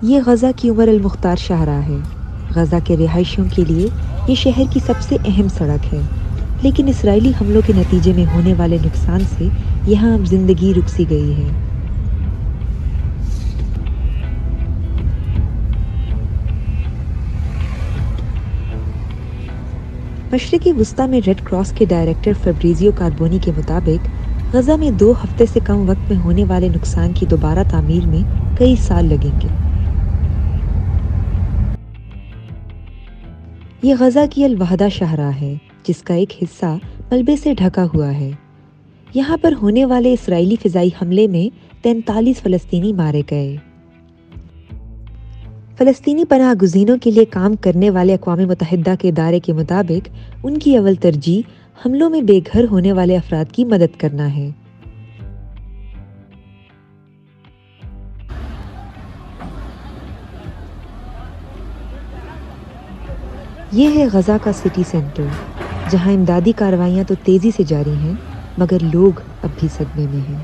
یہ غزہ کی عمر المختار شاہراہ ہے۔ غزہ کے رہائشیوں کے لیے یہ شہر کی سب سے اہم سڑک ہے، لیکن اسرائیلی حملوں کے نتیجے میں ہونے والے نقصان سے یہاں اب زندگی رک سی گئی ہے۔ مشرقی وسطی میں ریڈ کراس کے ڈائریکٹر فیبریزیو کاربونی کے مطابق غزہ میں 2 ہفتے سے کم وقت میں ہونے والے نقصان کی دوبارہ تعمیر میں کئی سال لگیں گے۔ یہ غزہ کی الوحدہ شاہراہ ہے، جس کا ایک حصہ ملبے سے ڈھکا ہوا ہے۔ یہاں پر ہونے والے اسرائیلی فضائی حملے میں 43 فلسطینی مارے گئے۔ فلسطینی پناہ گزینوں کے لیے کام کرنے والے اقوام متحدہ کے ادارے کے مطابق ان کی اول ترجیح حملوں میں بے گھر ہونے والے افراد کی مدد کرنا ہے۔ یہ ہے غزہ کا سٹی سینٹر، جہاں امدادی کارروائیاں تو تیزی سے جاری ہیں، مگر لوگ اب بھی صدمے میں ہیں۔